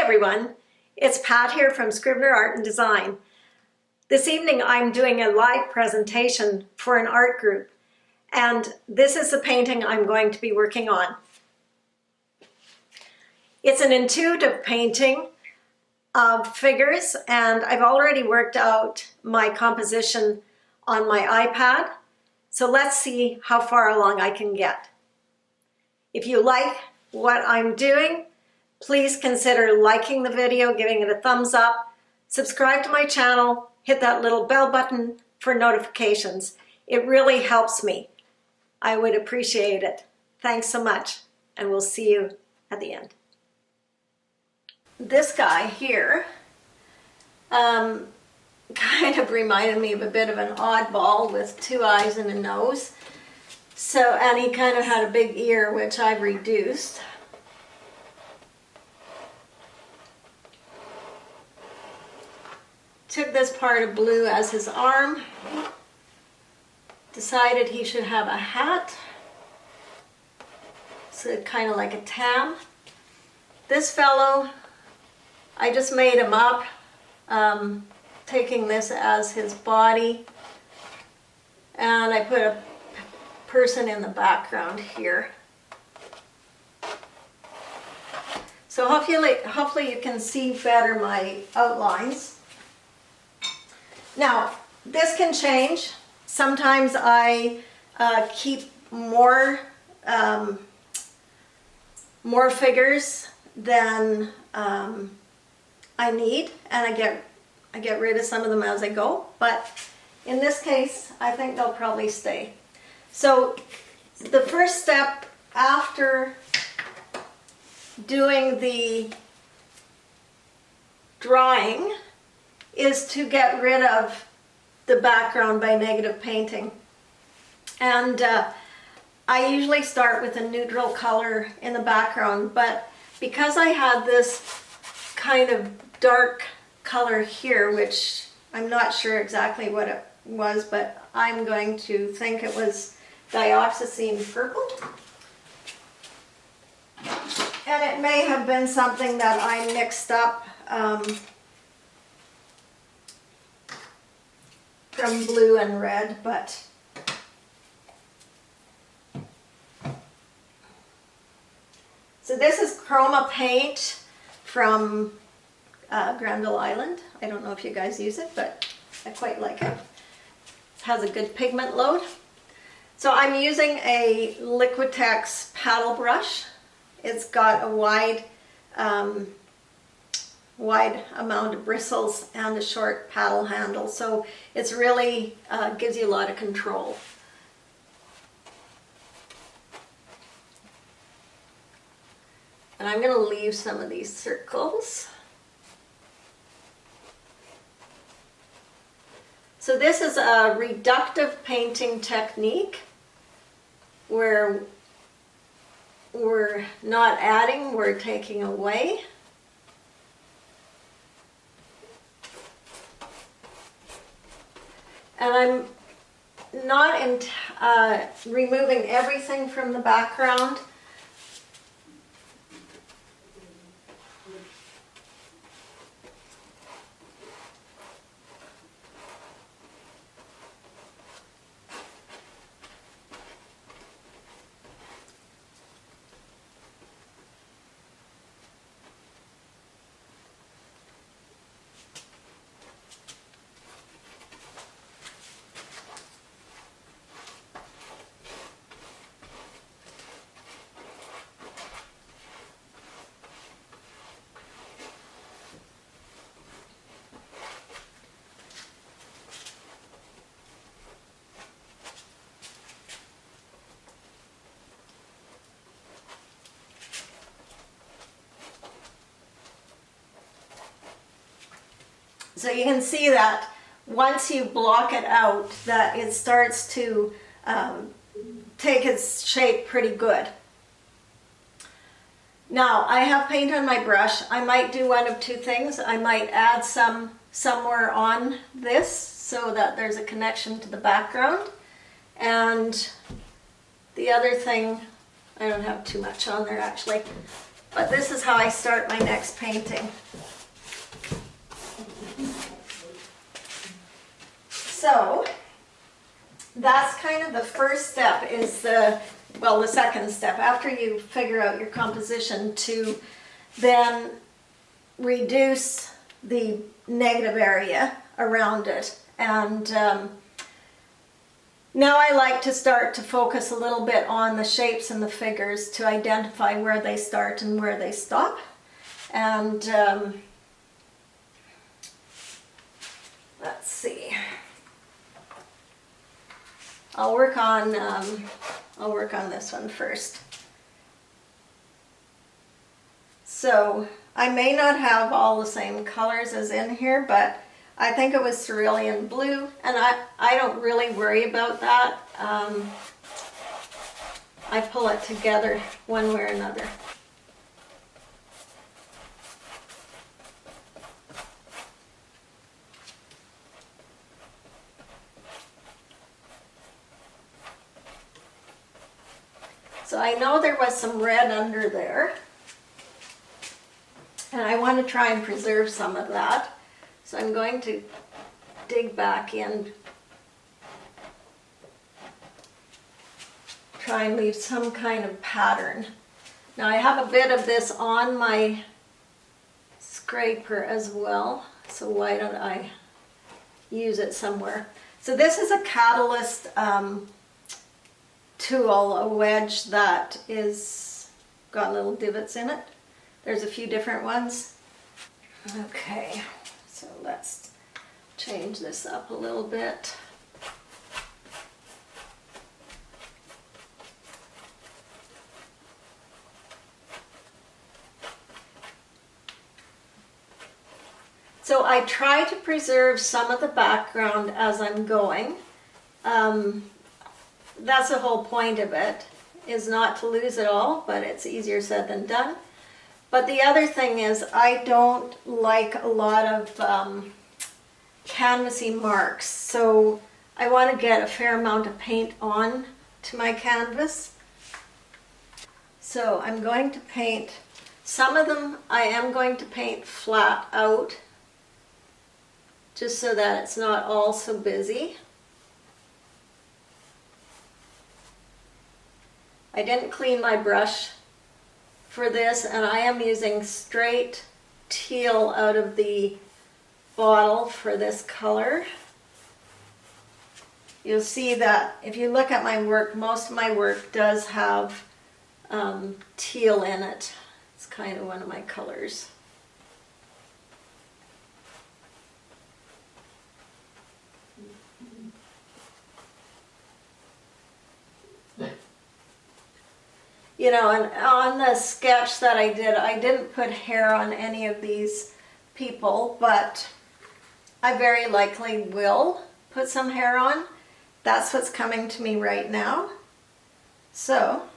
everyone, it's Pat here from Scrivener Art and Design. This evening I'm doing a live presentation for an art group, and this is the painting I'm going to be working on. It's an intuitive painting of figures, and I've already worked out my composition on my iPad, so let's see how far along I can get. If you like what I'm doing, please consider liking the video, giving it a thumbs up, subscribe to my channel, hit that little bell button for notifications. It really helps me. I would appreciate it. Thanks so much, and we'll see you at the end. This guy here kind of reminded me of a bit of an oddball with two eyes and a nose. And he kind of had a big ear, which I've reduced. Took this part of blue as his arm, decided he should have a hat, so kind of like a tam. This fellow, I just made him up, taking this as his body, and I put a person in the background here. So hopefully you can see better my outlines. Now, this can change. Sometimes I keep more figures than I need, and I get rid of some of them as I go. But in this case, I think they'll probably stay. So the first step after doing the drawing is to get rid of the background by negative painting. And I usually start with a neutral color in the background, but because I had this kind of dark color here, which I'm not sure exactly what it was, but I'm going to think it was dioxazine purple. And it may have been something that I mixed up from blue and red, but so this is chroma paint from Granville Island. I don't know if you guys use it, but I quite like it. It has a good pigment load. So I'm using a Liquitex paddle brush. It's got a wide amount of bristles and a short paddle handle, so it's really gives you a lot of control. And I'm going to leave some of these circles. So this is a reductive painting technique where we're not adding, we're taking away. And I'm not removing everything from the background. So you can see that once you block it out, that it starts to take its shape pretty good. Now, I have paint on my brush. I might do one of two things. I might add some somewhere on this so that there's a connection to the background. And the other thing, I don't have too much on there actually. But this is how I start my next painting. So that's kind of the first step, is the second step after you figure out your composition, to then reduce the negative area around it. And now I like to start to focus a little bit on the shapes and the figures to identify where they start and where they stop. And let's see. I'll work on this one first. So I may not have all the same colors as in here, but I think it was cerulean blue, and I don't really worry about that. I pull it together one way or another. So I know there was some red under there, and I want to try and preserve some of that. So I'm going to dig back in, try and leave some kind of pattern. Now I have a bit of this on my scraper as well, so why don't I use it somewhere? So this is a catalyst tool, a wedge that is got little divots in it. There's a few different ones. Okay, so let's change this up a little bit. So I try to preserve some of the background as I'm going. That's the whole point of it, is not to lose it all, but it's easier said than done. But the other thing is, I don't like a lot of canvasy marks, so I want to get a fair amount of paint on to my canvas. So I'm going to paint, some of them I am going to paint flat out, just so that it's not all so busy. I didn't clean my brush for this, and I am using straight teal out of the bottle for this color. You'll see that if you look at my work, most of my work does have teal in it. It's kind of one of my colors. You know, and on the sketch that I did, I didn't put hair on any of these people, but I very likely will put some hair on. That's what's coming to me right now. So,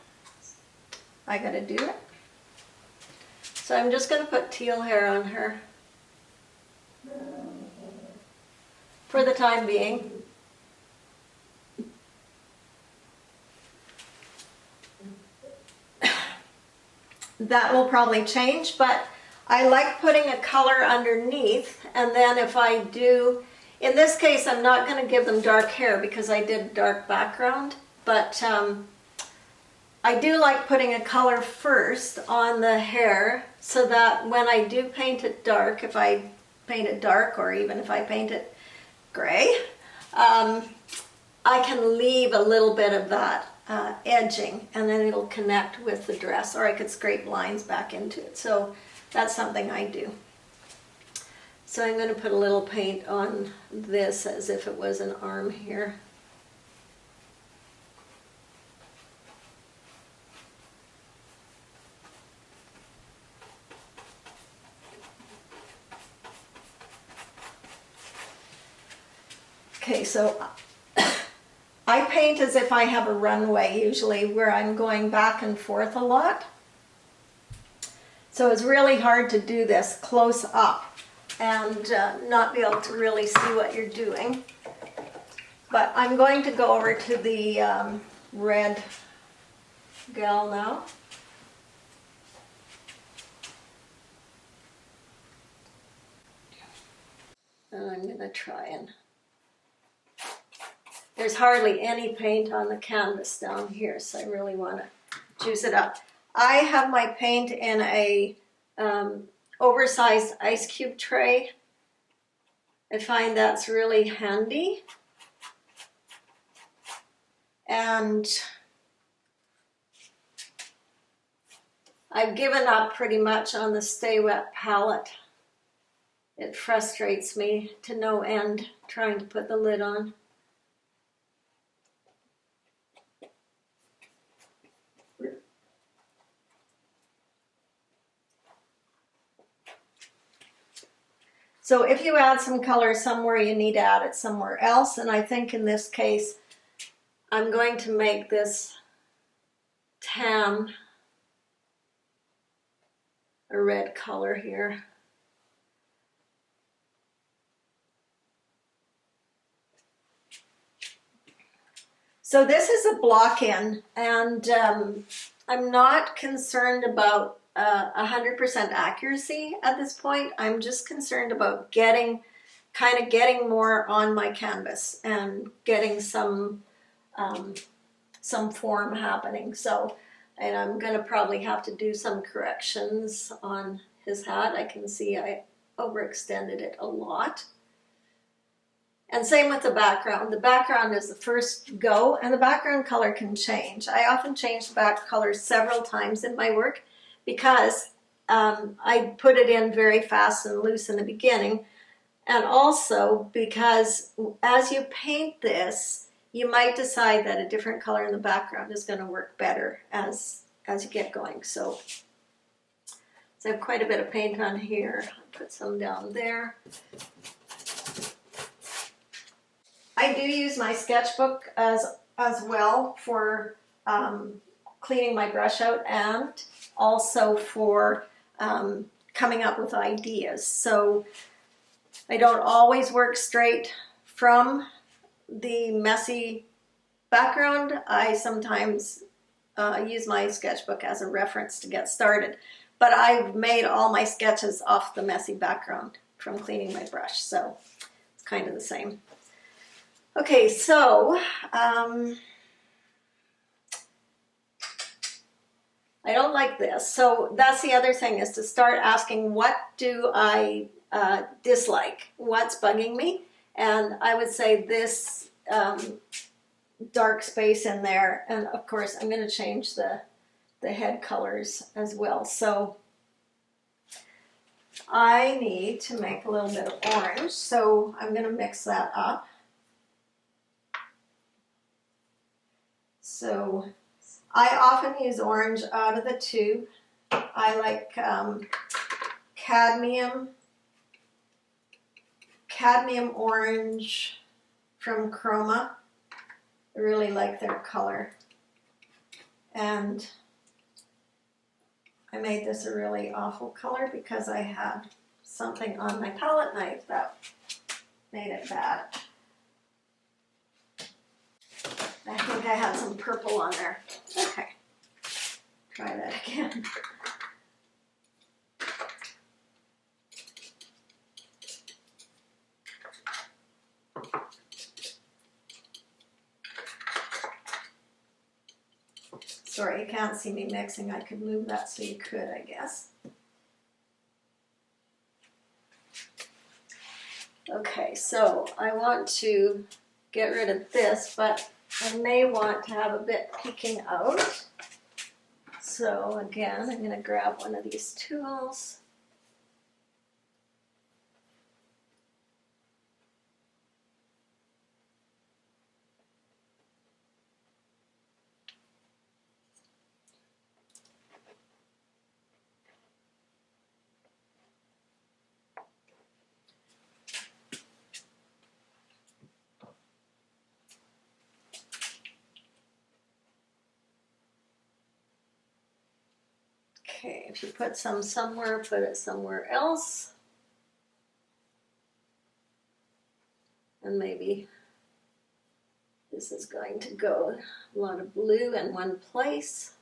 I gotta do it. So I'm just gonna put teal hair on her for the time being. That will probably change, but I like putting a color underneath, and then if I do, in this case I'm not going to give them dark hair because I did dark background, but I do like putting a color first on the hair so that when I do paint it dark, if I paint it dark or even if I paint it gray, I can leave a little bit of that edging, and then it'll connect with the dress, or I could scrape lines back into it. So that's something I do. So I'm going to put a little paint on this as if it was an arm here. Okay, so I paint as if I have a runway usually, where I'm going back and forth a lot. So it's really hard to do this close up and not be able to really see what you're doing. But I'm going to go over to the red gal now. And I'm going to try and... There's hardly any paint on the canvas down here, so I really want to juice it up. I have my paint in a oversized ice cube tray. I find that's really handy. And I've given up pretty much on the Stay Wet palette. It frustrates me to no end trying to put the lid on. So if you add some color somewhere, you need to add it somewhere else. And I think in this case, I'm going to make this tan a red color here. So this is a block-in, and I'm not concerned about 100% accuracy at this point. I'm just concerned about getting more on my canvas and getting some form happening. So, and I'm going to probably have to do some corrections on his hat. I can see I overextended it a lot. And same with the background. The background is the first go, and the background color can change. I often change the back color several times in my work because I put it in very fast and loose in the beginning. And also because as you paint this, you might decide that a different color in the background is going to work better as you get going. So I have quite a bit of paint on here. I'll put some down there. I do use my sketchbook as well for cleaning my brush out and also for coming up with ideas. So I don't always work straight from the messy background. I sometimes use my sketchbook as a reference to get started. But I've made all my sketches off the messy background from cleaning my brush, so it's kind of the same. Okay, so I don't like this. So that's the other thing, is to start asking, what do I dislike? What's bugging me? And I would say this dark space in there. And of course, I'm going to change the head colors as well. So I need to make a little bit of orange. So I'm going to mix that up. So I often use orange out of the tube. I like cadmium orange from Chroma. I really like their color. And I made this a really awful color because I had something on my palette knife that made it bad. I think I had some purple on there. Okay, try that again. Sorry, you can't see me mixing. I could move that so you could, I guess. Okay, so I want to get rid of this, but I may want to have a bit peeking out. So again, I'm going to grab one of these tools. Okay, if you put some somewhere, put it somewhere else. And maybe this is going to go a lot of blue in one place.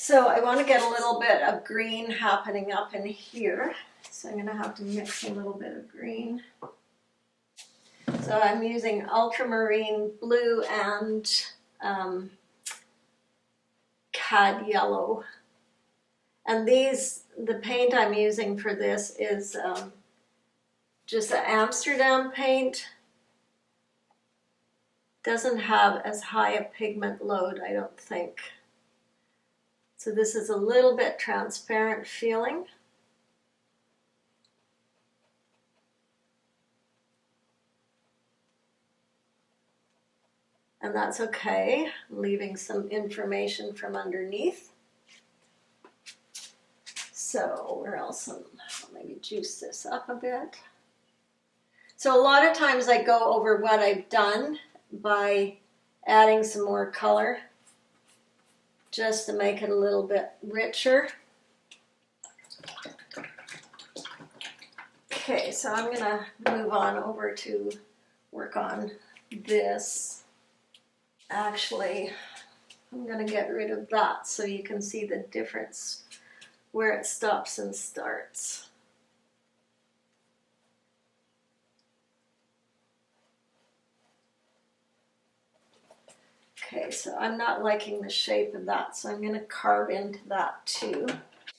So I want to get a little bit of green happening up in here. So I'm going to have to mix a little bit of green. So I'm using ultramarine blue and cad yellow. And the paint I'm using for this is just an Amsterdam paint. Doesn't have as high a pigment load, I don't think. So this is a little bit transparent feeling. And that's okay, I'm leaving some information from underneath. So where else? I'll maybe juice this up a bit. So a lot of times I go over what I've done by adding some more color just to make it a little bit richer. Okay, so I'm gonna move on over to work on this. Actually, I'm gonna get rid of that so you can see the difference where it stops and starts. Okay, so I'm not liking the shape of that, so I'm gonna carve into that too.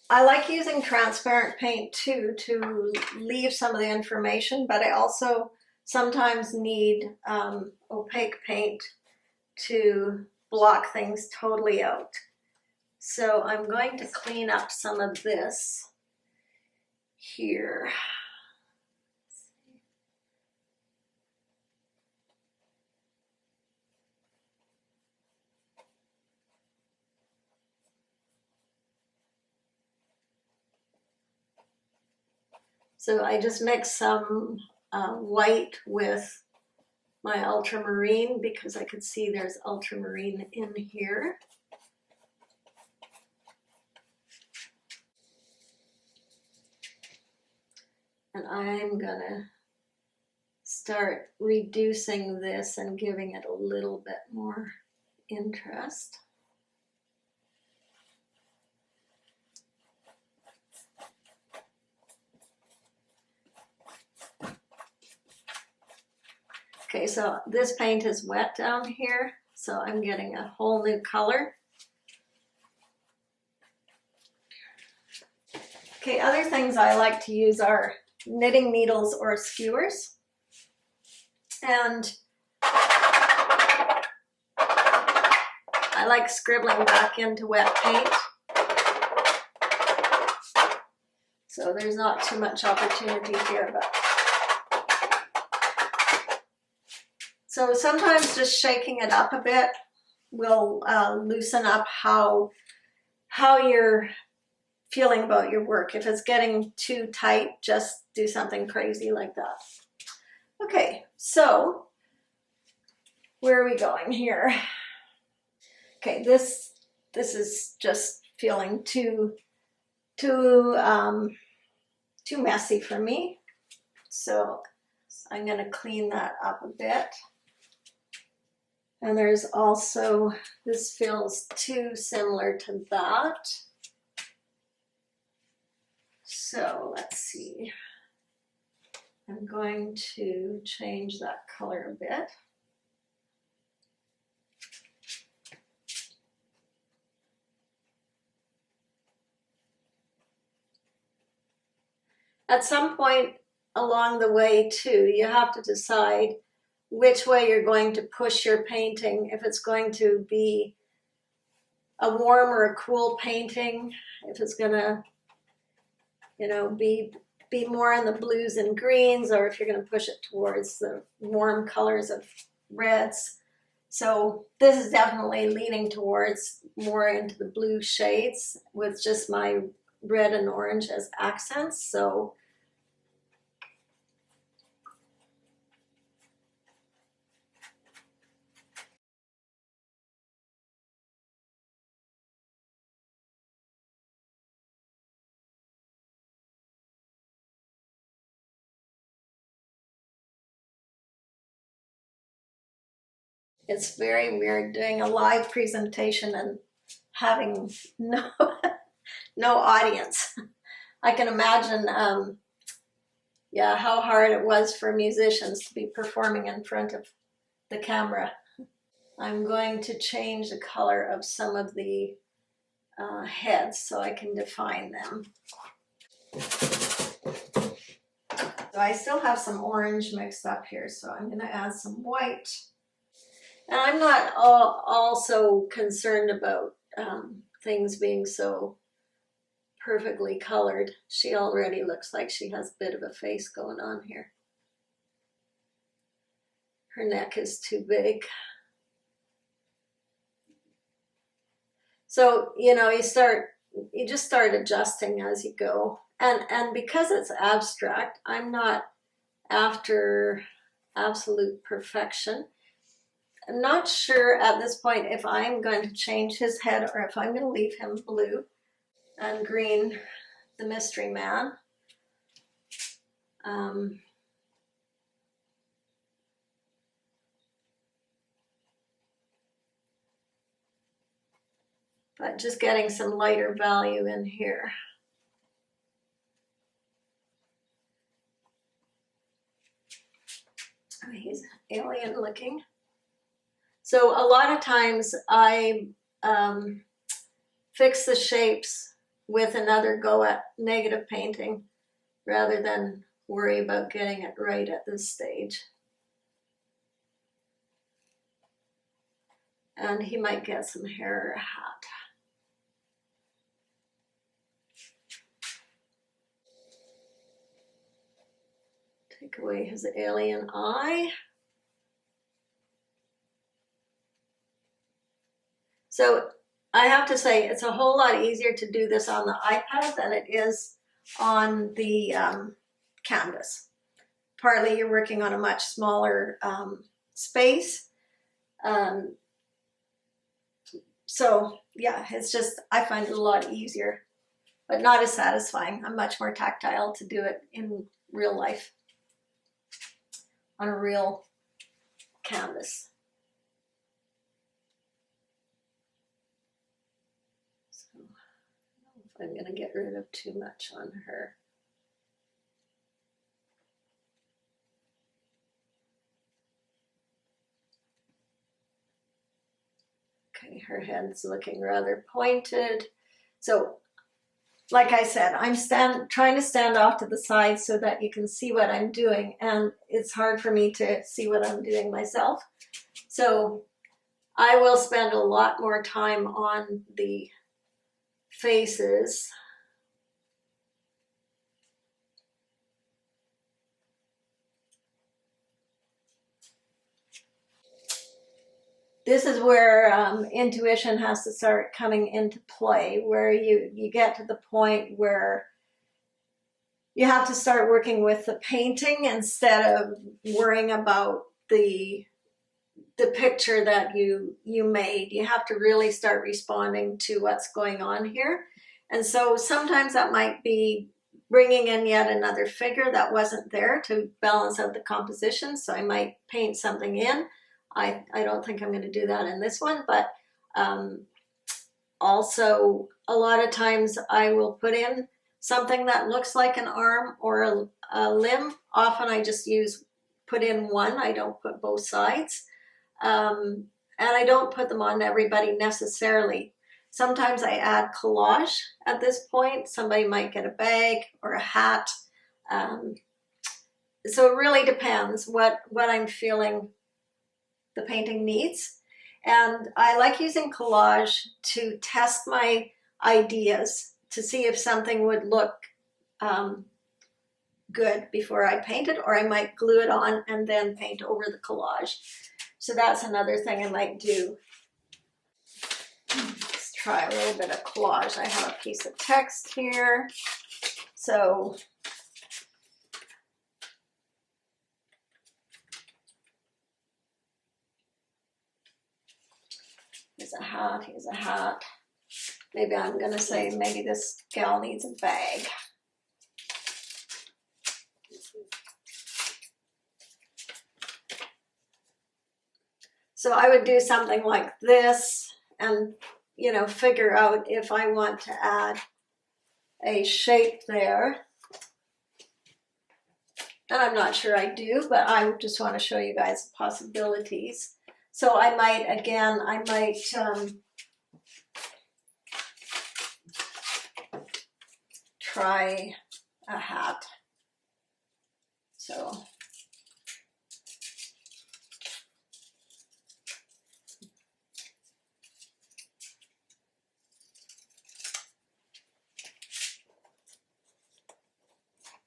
I like using transparent paint too to leave some of the information, but I also sometimes need opaque paint to block things totally out. So I'm going to clean up some of this here. So I just mixed some white with my ultramarine because I could see there's ultramarine in here. And I'm gonna start reducing this and giving it a little bit more interest. Okay, so this paint is wet down here, so I'm getting a whole new color. Okay, other things I like to use are knitting needles or skewers. And I like scribbling back into wet paint. So there's not too much opportunity here, but so sometimes just shaking it up a bit will loosen up how you're feeling about your work. If it's getting too tight, just do something crazy like that. Okay, so where are we going here? Okay, this is just feeling too messy for me. So I'm going to clean that up a bit. And there's also, this feels too similar to that. So let's see. I'm going to change that color a bit. At some point along the way too, you have to decide which way you're going to push your painting. If it's going to be a warm or a cool painting, if it's gonna, be more in the blues and greens, or if you're gonna push it towards the warm colors of reds. So this is definitely leaning towards more into the blue shades with just my red and orange as accents. So it's very weird doing a live presentation and having no no audience. I can imagine, yeah, how hard it was for musicians to be performing in front of the camera. I'm going to change the color of some of the heads so I can define them. So I still have some orange mixed up here, so I'm going to add some white. And I'm not also concerned about things being so perfectly colored. She already looks like she has a bit of a face going on here. Her neck is too big. So, you know, you just start adjusting as you go. And because it's abstract, I'm not after absolute perfection. I'm not sure at this point if I'm going to change his head or if I'm going to leave him blue and green, the mystery man. But just getting some lighter value in here. Oh, he's alien looking. So a lot of times I fix the shapes with another go at negative painting rather than worry about getting it right at this stage. And he might get some hair or a hat. Take away his alien eye. So I have to say it's a whole lot easier to do this on the iPad than it is on the canvas. Partly you're working on a much smaller space. So yeah, it's just, I find it a lot easier, but not as satisfying. I'm much more tactile to do it in real life, on a real canvas. So I don't know if I'm going to get rid of too much on her. Okay, her head's looking rather pointed. So like I said, I'm trying to stand off to the side so that you can see what I'm doing, and it's hard for me to see what I'm doing myself. So I will spend a lot more time on the faces. This is where intuition has to start coming into play, where you get to the point where you have to start working with the painting instead of worrying about the picture that you made. You have to really start responding to what's going on here. And so sometimes that might be bringing in yet another figure that wasn't there to balance out the composition. So I might paint something in. I don't think I'm going to do that in this one, but also a lot of times I will put in something that looks like an arm or a limb. Often I just put in one. I don't put both sides. And I don't put them on everybody necessarily. Sometimes I add collage at this point. Somebody might get a bag or a hat. So it really depends what I'm feeling the painting needs. And I like using collage to test my ideas to see if something would look good before I paint it, or I might glue it on and then paint over the collage. So that's another thing I might do. Let's try a little bit of collage. I have a piece of text here. So here's a hat, here's a hat. Maybe I'm going to say maybe this gal needs a bag. So I would do something like this, and you know, figure out if I want to add a shape there. And I'm not sure I do, but I just want to show you guys the possibilities. So I might, again, try a hat.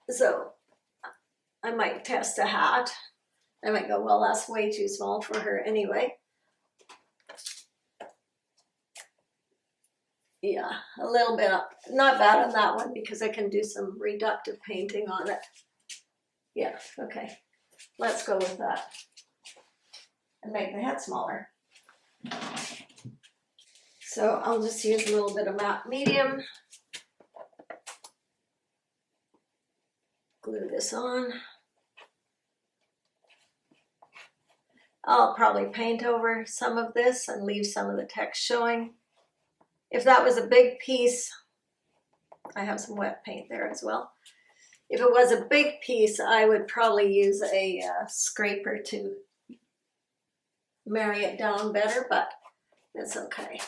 So I might test a hat. I might go, well, that's way too small for her anyway. Yeah, a little bit up. Not bad on that one because I can do some reductive painting on it. Yeah, okay. Let's go with that. And make the head smaller. So I'll just use a little bit of matte medium. Glue this on. I'll probably paint over some of this and leave some of the text showing. If that was a big piece, I have some wet paint there as well. If it was a big piece, I would probably use a scraper to marry it down better, but it's okay.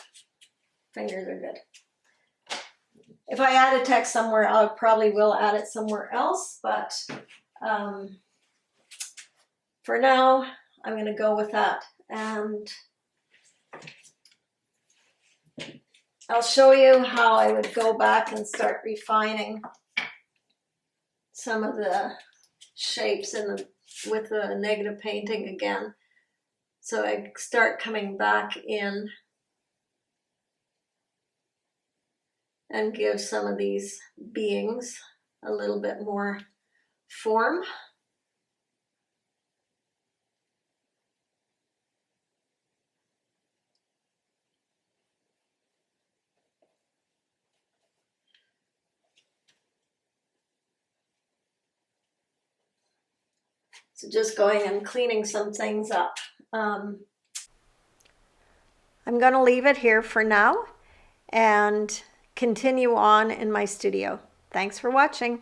Fingers are good. If I add a text somewhere, I probably will add it somewhere else, but for now, I'm going to go with that. And I'll show you how I would go back and start refining some of the shapes with the negative painting again. So I start coming back in and give some of these beings a little bit more form. So just going and cleaning some things up. I'm going to leave it here for now and continue on in my studio. Thanks for watching.